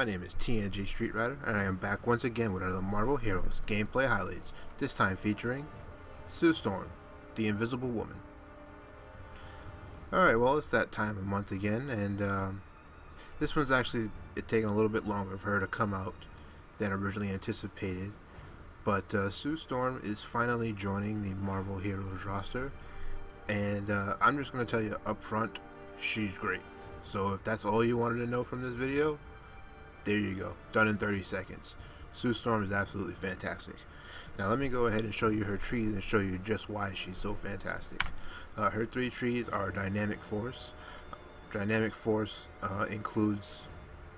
my name is TNG Street Rider, and I am back once again with another Marvel Heroes gameplay highlights, this time featuring Sue Storm, the Invisible Woman. Alright, well, it's that time of month again, and this one's actually taking a little bit longer for her to come out than originally anticipated, but Sue Storm is finally joining the Marvel Heroes roster, and I'm just going to tell you up front, she's great. So if that's all you wanted to know from this video, there you go, done in 30 seconds. Sue Storm is absolutely fantastic. Now let me go ahead and show you her trees and show you just why she's so fantastic. Her three trees are Dynamic Force. Dynamic Force includes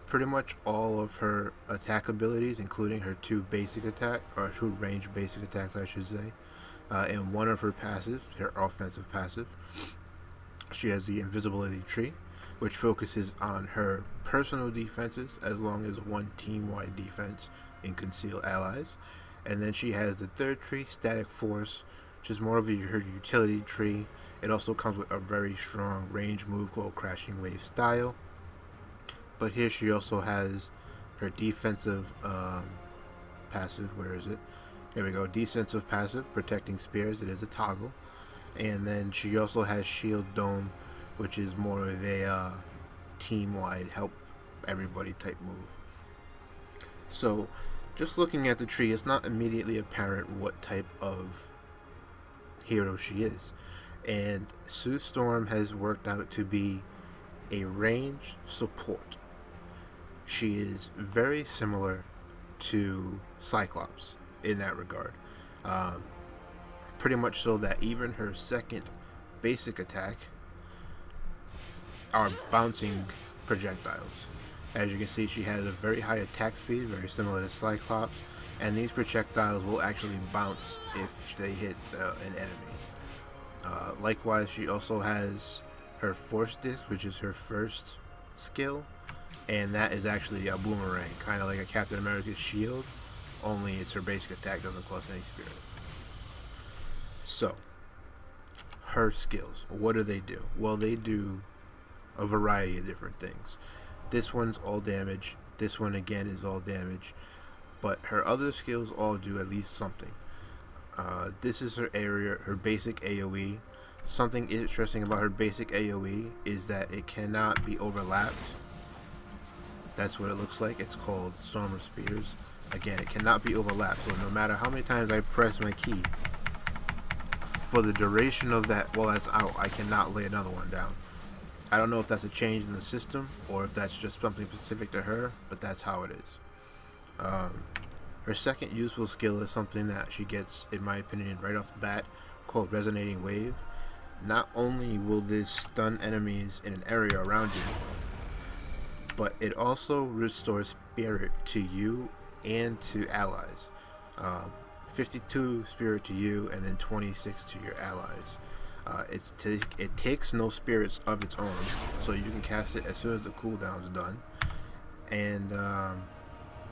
pretty much all of her attack abilities, including her two range basic attacks, I should say, and one of her passives, her offensive passive. She has the Invulnerability tree, which focuses on her personal defenses as long as one team-wide defense in Conceal Allies. And then she has the third tree, Static Force, which is more of her utility tree. It also comes with a very strong range move called Crashing Wave style. But here she also has her defensive passive. Where is it? Here we go. Defensive passive, Protecting Spears. It is a toggle. And then she also has Shield Dome, which is more of a team-wide help everybody type move. So just looking at the tree, it's not immediately apparent what type of hero she is, and Sue Storm has worked out to be a ranged support. She is very similar to Cyclops in that regard, pretty much so that even her second basic attack are bouncing projectiles. As you can see, she has a very high attack speed, very similar to Cyclops, and these projectiles will actually bounce if they hit an enemy. Likewise, she also has her Force Disc, which is her first skill, and that is actually a boomerang, kind of like a Captain America's shield, only it's her basic attack, doesn't cost any spirit. So, her skills, what do? Well, they do a variety of different things. This one's all damage, this one again is all damage, but her other skills all do at least something. This is her area, her basic AoE. Something interesting about her basic AoE is that it cannot be overlapped. That's what it looks like. It's called Storm of Spears. Again, it cannot be overlapped, so no matter how many times I press my key, for the duration of that while that's out, I cannot lay another one down. I don't know if that's a change in the system or if that's just something specific to her, but that's how it is. Her second useful skill is something that she gets, in my opinion, right off the bat, called Resonating Wave. Not only will this stun enemies in an area around you, but it also restores spirit to you and to allies. 52 spirit to you and then 26 to your allies. It takes no spirits of its own, so you can cast it as soon as the cooldown is done, and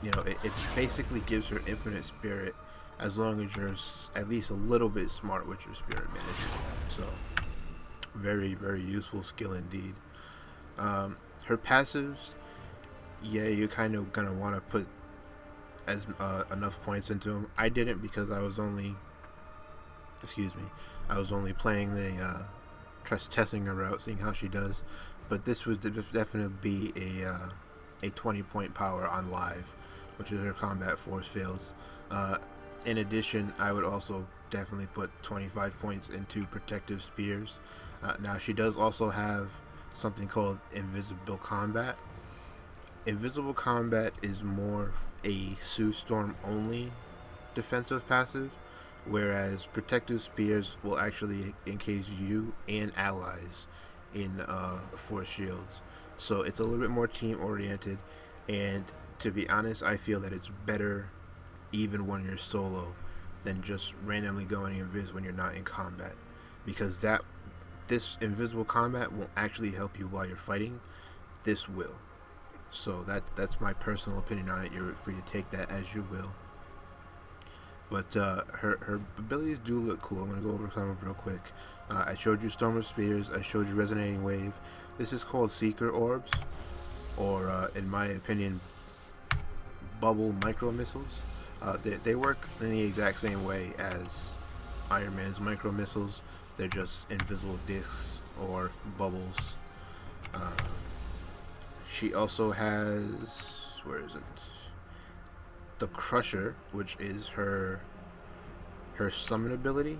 it basically gives her infinite spirit as long as you're at least a little bit smart with your spirit management. So very, very useful skill indeed. Her passives, yeah, you're kind of gonna want to put enough points into them. I didn't because I was only playing the testing her out, seeing how she does. But this would definitely be a 20-point power on live, which is her combat force fails. In addition, I would also definitely put 25 points into protective spears. Now she does also have something called Invisible Combat. Invisible Combat is more a Sue Storm only defensive passive, whereas Protective Spears will actually encase you and allies in force shields. So it's a little bit more team oriented, and to be honest, I feel that it's better even when you're solo than just randomly going invis when you're not in combat, because this Invisible Combat won't actually help you while you're fighting. This will. So that's my personal opinion on it. You're free to take that as you will. But her abilities do look cool. I'm going to go over some of them real quick. I showed you Storm of Spears. I showed you Resonating Wave. This is called Seeker Orbs, or in my opinion, bubble micro missiles. They work in the exact same way as Iron Man's micro missiles. They're just invisible discs or bubbles. She also has, where is it? The Crusher, which is her summon ability.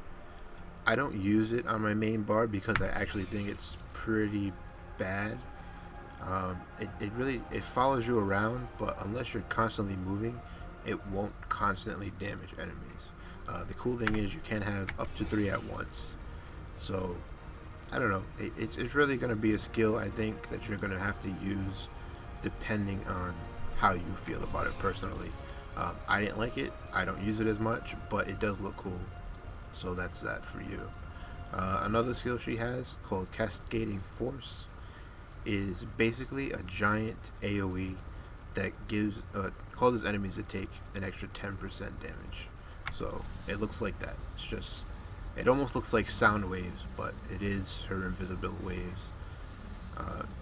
I don't use it on my main bar because I actually think it's pretty bad. It follows you around, but unless you're constantly moving, it won't constantly damage enemies. The cool thing is you can have up to 3 at once. So I don't know. It's really going to be a skill, I think, that you're going to have to use depending on how you feel about it personally. I didn't like it. I don't use it as much, but it does look cool. So that's that for you. Another skill she has, called Cascading Force, is basically a giant AoE that causes enemies to take an extra 10% damage. So it looks like that. It almost looks like sound waves, but it is her invisible waves.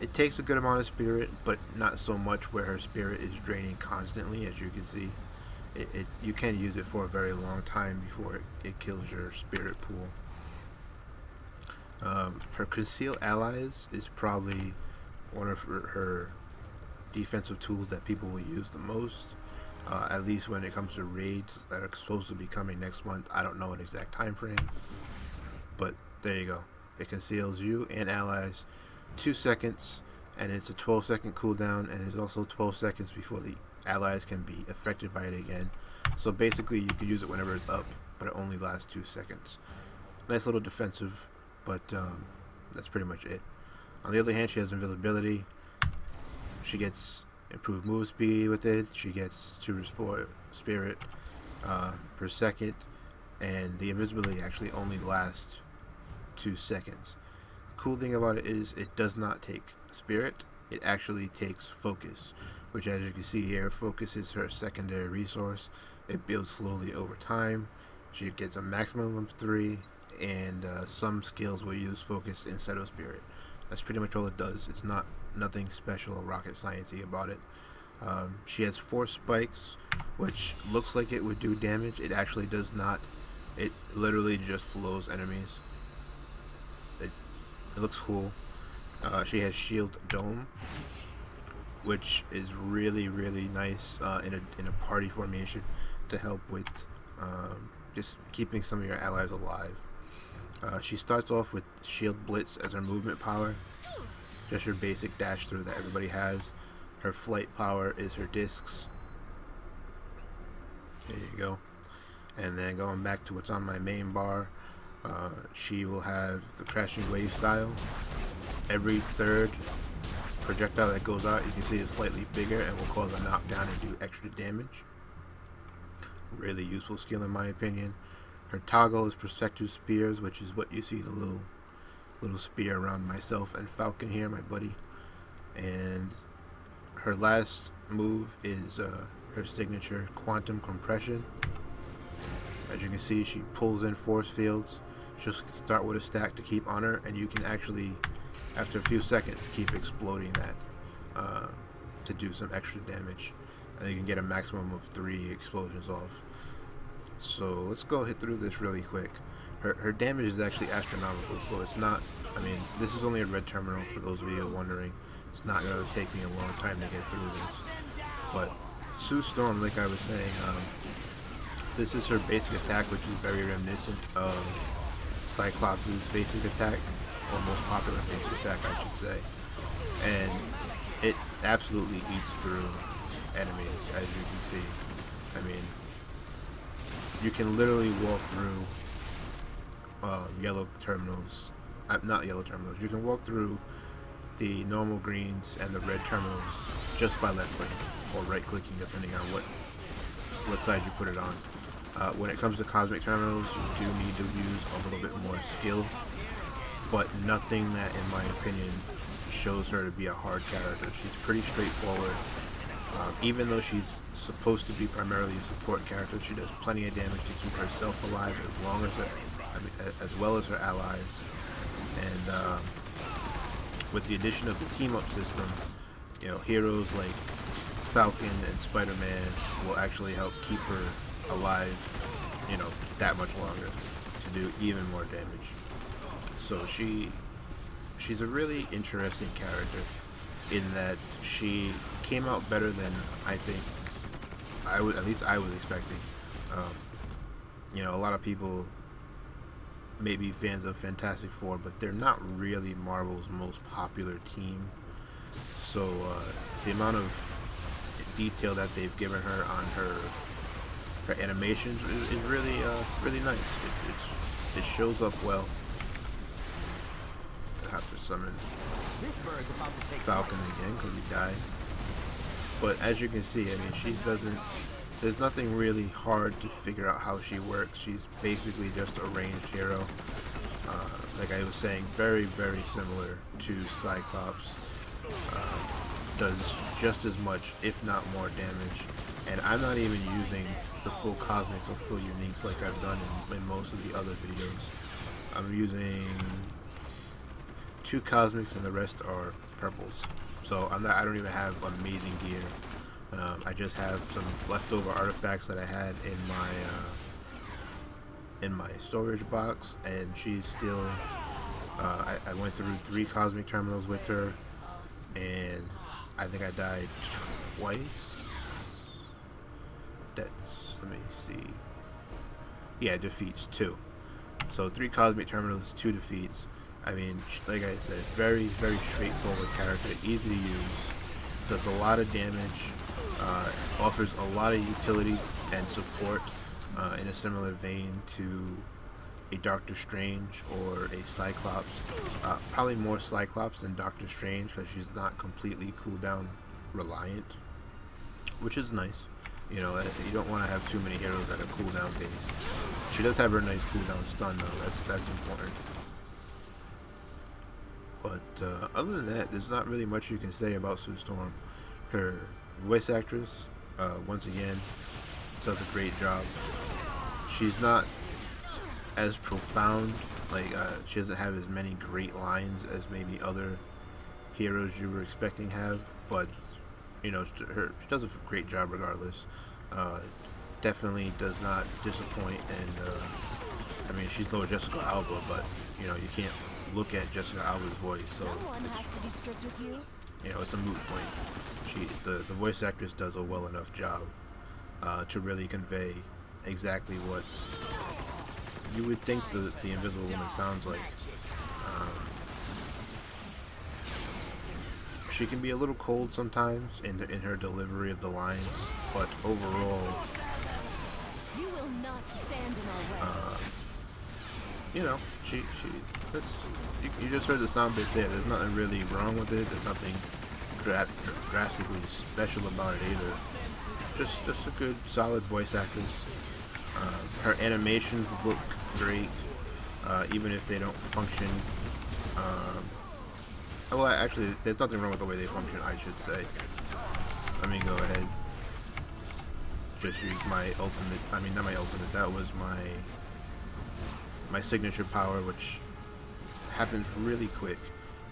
It takes a good amount of spirit, but not so much where her spirit is draining constantly, as you can see. You can use it for a very long time before it kills your spirit pool. Her Conceal Allies is probably one of her defensive tools that people will use the most, at least when it comes to raids that are supposed to be coming next month. I don't know an exact time frame, but there you go. It conceals you and allies 2 seconds, and it's a 12-second cooldown, and it's also 12 seconds before the allies can be affected by it again. So basically you can use it whenever it's up, but it only lasts 2 seconds. Nice little defensive, but that's pretty much it. On the other hand, she has Invulnerability. She gets improved move speed with it. She gets 2 spirit per second, and the invisibility actually only lasts 2 seconds. Cool thing about it is it does not take spirit. It actually takes focus, which, as you can see here, focus is her secondary resource. It builds slowly over time. She gets a maximum of 3, and some skills will use focus instead of spirit. That's pretty much all it does. It's nothing special or rocket sciencey about it. She has 4 spikes, which looks like it would do damage. It actually does not. It literally just slows enemies. It looks cool. She has Shield Dome, which is really nice in a party formation to help with just keeping some of your allies alive. She starts off with Shield Blitz as her movement power, just your basic dash through that everybody has. Her flight power is her discs. There you go. And then going back to what's on my main bar, she will have the Crashing Wave style. Every third projectile that goes out, you can see is slightly bigger and will cause a knockdown and do extra damage. Really useful skill in my opinion. Her toggle is Protective Spears, which is what you see the little spear around myself and Falcon here, my buddy. And her last move is her signature Quantum Compression. As you can see, she pulls in force fields. She'll start with a stack to keep on her, and you can actually, after a few seconds, keep exploding that to do some extra damage. And you can get a maximum of 3 explosions off. So let's go hit through this really quick. Her damage is actually astronomical, so it's not, I mean, this is only a red terminal for those of you wondering. It's not going to take me a long time to get through this. But Sue Storm, like I was saying, this is her basic attack, which is very reminiscent of Cyclops' basic attack, or most popular basic attack, I should say. And it absolutely eats through enemies, as you can see. I mean, you can literally walk through yellow terminals, not yellow terminals, you can walk through the normal greens and the red terminals just by left clicking or right clicking, depending on what side you put it on. When it comes to cosmic terminals, you do need to use a little bit more skill, but nothing that, in my opinion, shows her to be a hard character. She's pretty straightforward. Even though she's supposed to be primarily a support character, she does plenty of damage to keep herself alive, as well as her allies. And with the addition of the team-up system, you know, heroes like Falcon and Spider-Man will actually help keep her alive, you know, that much longer to do even more damage. So she's a really interesting character in that she came out better than I think at least I was expecting. You know, a lot of people may be fans of Fantastic Four, but they're not really Marvel's most popular team. So the amount of detail that they've given her on her animations is really really nice. It shows up well. I have to summon Falcon again because he died. But as you can see, I mean, she doesn't. There's nothing really hard to figure out how she works. She's basically just a ranged hero. Like I was saying, very similar to Cyclops. Does just as much, if not more damage. And I'm not even using the full cosmics or full uniques like I've done in most of the other videos. I'm using 2 cosmics and the rest are purples. So I don't even have amazing gear. I just have some leftover artifacts that I had in my storage box, and she's still. I went through 3 cosmic terminals with her, and I think I died twice. That's, let me see. Yeah, defeats 2. So 3 cosmic terminals, 2 defeats. I mean, like I said, very straightforward character, easy to use, does a lot of damage, offers a lot of utility and support in a similar vein to a Doctor Strange or a Cyclops. Probably more Cyclops than Doctor Strange because she's not completely cooldown reliant, which is nice. You know, you don't want to have too many heroes that are cooldown based. She does have her nice cooldown stun though. That's important. But other than that, there's not really much you can say about Sue Storm. Her voice actress, once again, does a great job. She's not as profound, like she doesn't have as many great lines as maybe other heroes you were expecting have, but you know, she does a great job regardless. Definitely does not disappoint, and I mean, she's no Jessica Alba, but you know, you can't look at Jessica Alba's voice, so it's, you know, it's a moot point. The voice actress does a well enough job to really convey exactly what you would think the Invisible Woman sounds like. She can be a little cold sometimes in her delivery of the lines, but overall, you know, you just heard the sound bit there. There's nothing really wrong with it. There's nothing drastically special about it either. Just a good, solid voice actress. Her animations look great, even if they don't function. Well, actually, there's nothing wrong with the way they function, I should say. Let me go ahead. Just use my ultimate. I mean, not my ultimate. That was my signature power, which happens really quick.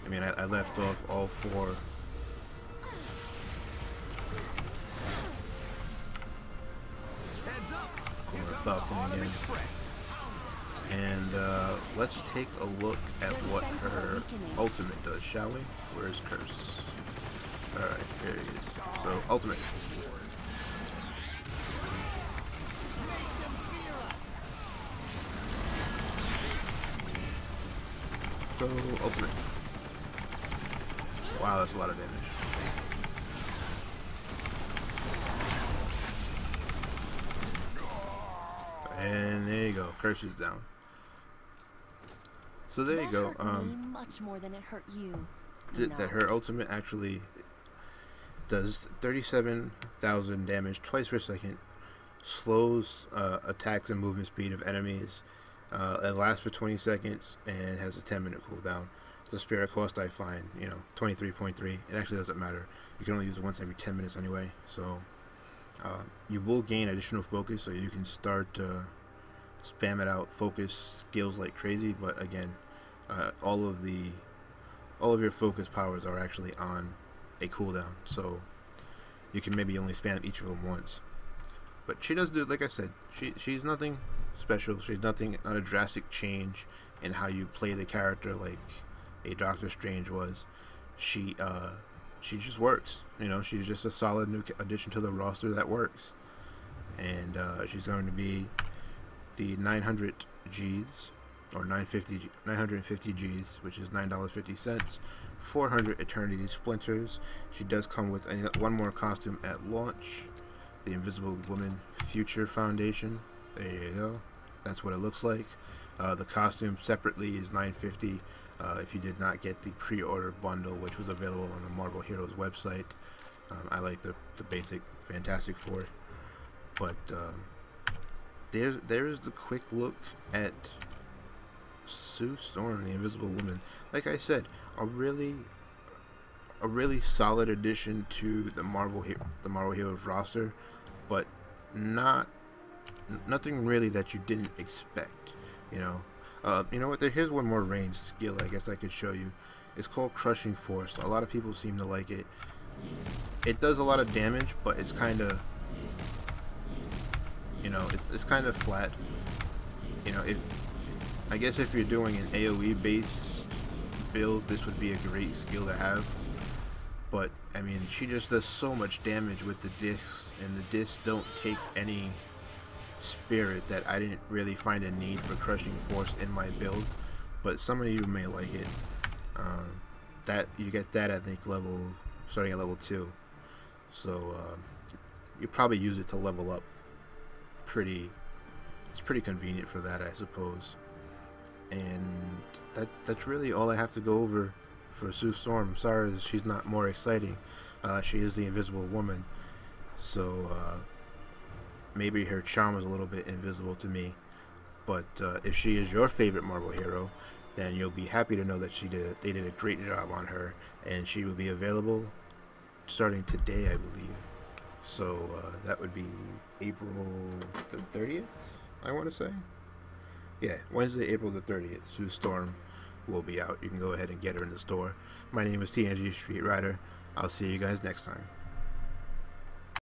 I mean, I left off all 4. Falcon again. And let's take a look at what her ultimate does, shall we? Where's Curse? Alright, there he is. So, ultimate. So, ultimate. Wow, that's a lot of damage. And there you go, Curse is down. So there you go. Much more than it hurt you. That her ultimate actually does 37,000 damage twice per second, slows attacks and movement speed of enemies. It lasts for 20 seconds and has a 10-minute cooldown. The spirit cost, I find, you know, 23.3. It actually doesn't matter. You can only use it once every 10 minutes anyway. So you will gain additional focus, so you can start spam it out, focus skills like crazy. But again, all of your focus powers are actually on a cooldown, so you can maybe only spam each of them once. But she does do, like I said, she's nothing special. She's not a drastic change in how you play the character like a Doctor Strange was. She just works. She's just a solid new addition to the roster that works. And she's going to be the 900 Gs, or 950 Gs, which is $9.50, 400 Eternity Splinters. She does come with one more costume at launch, the Invisible Woman Future Foundation. There you go. That's what it looks like. The costume separately is $9.50 if you did not get the pre-order bundle, which was available on the Marvel Heroes website. I like the basic Fantastic Four. But there is the quick look at Sue Storm, the Invisible Woman. Like I said, a really solid addition to the Marvel Heroes roster, but nothing really that you didn't expect. You know what? Here's one more range skill I guess I could show you. It's called Crushing Force. A lot of people seem to like it. It does a lot of damage, but it's kind of, it's kind of flat. I guess if you're doing an AoE based build, this would be a great skill to have. But I mean, she just does so much damage with the discs, and the discs don't take any spirit that I didn't really find a need for Crushing Force in my build. But some of you may like it. That you get that, I think, starting at level 2. So you probably use it to level up. It's pretty convenient for that, I suppose. And that's really all I have to go over for Sue Storm. I'm sorry she's not more exciting. She is the Invisible Woman, so maybe her charm is a little bit invisible to me. But if she is your favorite Marvel hero, then you'll be happy to know that they did a great job on her, and she will be available starting today, I believe. So that would be April the 30th, I want to say. Yeah, Wednesday, April the 30th, Sue Storm will be out. You can go ahead and get her in the store. My name is TNG Street Rider. I'll see you guys next time.